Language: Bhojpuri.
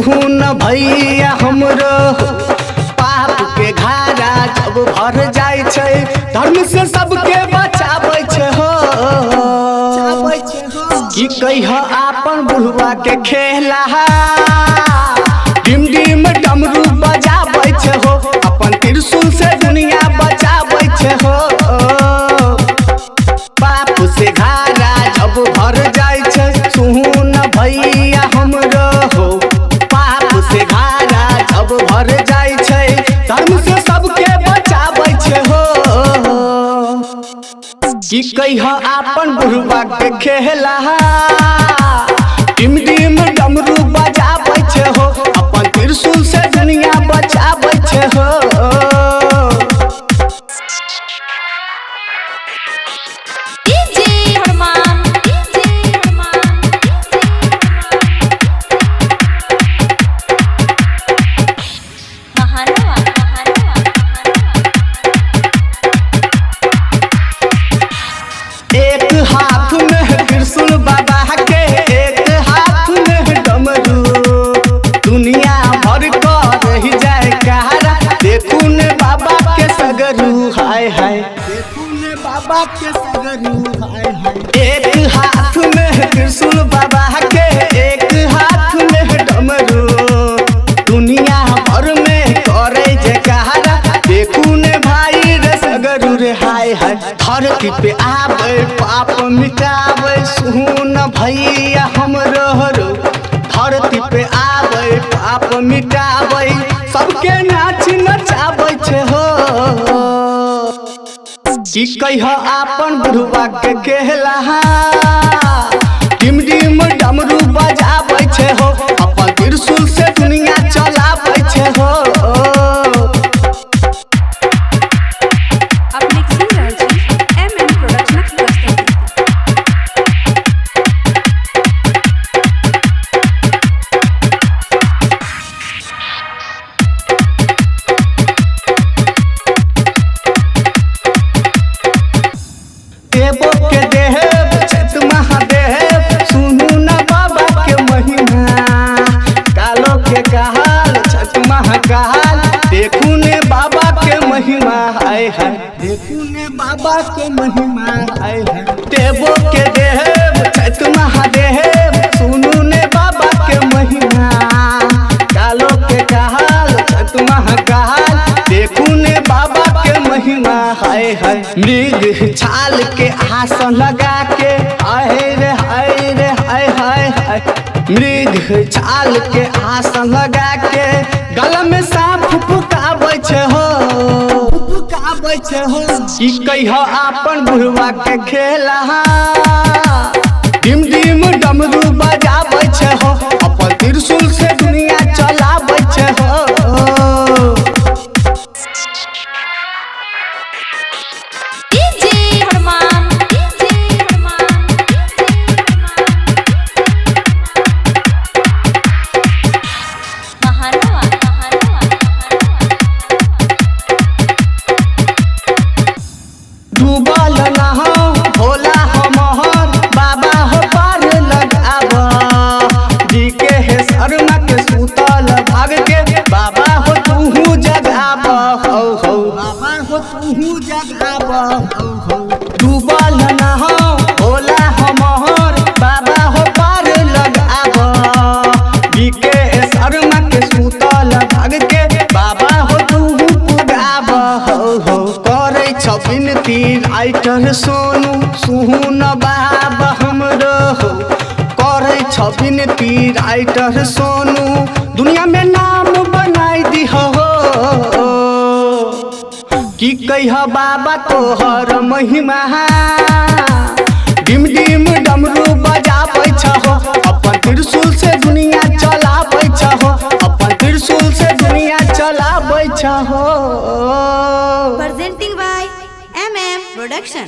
सुन भैया हमरो पाप के घारा जब भर जाय छै धर्म से सबके बचाबै छै हो की कहिया आपन बुढ़वा के खेला डिम डिम डमरू बजाबै छै हो अपन त्रिशूल से दुनिया बचाबै छै हो पाप से घारा जब भर जाय छै सुन भैया हमरो हो पाप से घारा जब भर जाय छै धर्म से सबके बचाबै छै हो की कहिया आपन बुढ़वा के खेला डिम डिम डमरू बजाबै छै हो अपन त्रिशूल से दुनिया बचाबै छै हो एक हाथ में त्रिशूल बाबा के एक हाथ में डमरू दुनिया भर कर रही जाए कहारा देखू ने बाबा के सगरू हाय हाय देखू ने बाबा के सगरू हाय हाय एक हाथ में त्रिशूल बाबा के एक हाथ में डमरू दुनिया भर में करे जे कहारा देखू ने भाई रे सगरू रे हाय हाय धरती पे आवे पाप मिटावे सुन भैया हमरो धरती पे आवे पाप मिटावे सबके नाच नचावे छै हो की कहिया आपन बुढ़वा के कहला डिम डिम डमरू बजाबै छै हो अपन त्रिशूल से दुनिया चलाबै छै हो देवो के देव चैत महादेव सुनू न बाबा के महिमा कालो के कहाल चैत महाकाल देखू ने बाबा के महिमा आय है देखू ने बाबा के महिमा आय है देवो के देव चैत महादेव सुनू ने बाबा के महिमा कालो के कहाल चैत महाकाल देखू ने बाबा के महिमा हाय हाय मृग छाल के आसन लगा के हाय रे हाय रे हाय हाय हाय मृग छाल के आसन लगा के गला में सांप फुकाबै छै हो फुकाबै छै हो की कहिया आपन बुढ़वा के खेला डिम डिम डमरू बजाबै छै हो अपन त्रिशूल से दुनिया चलाबै छै हो डूबल ना हो भोला हमहर बाबा हो पार लगावा जी के हे शर्मा के सुतल भाग के बाबा हो तू जगावा हो हो बाबा हो तू जगावा हो हो डूबल ना हो भोला हमहर बाबा हो पार लगावा जी के हे शर्मा के सुतल भाग के बाबा हो तू पुगावा हो हो करे छ बिनती राइटर सोनू सुन बाबा हमरो करे छ बिनती राइटर सोनू दुनिया में नाम बनाई दी हो की कहिया बाबा तोहर महिमा डिम डिम डमरू बजाबै छ हो अपन त्रिशूल से दुनिया चलाबै छ हो अपन त्रिशूल से दुनिया चलाबै छ हो Presenting by MM Production.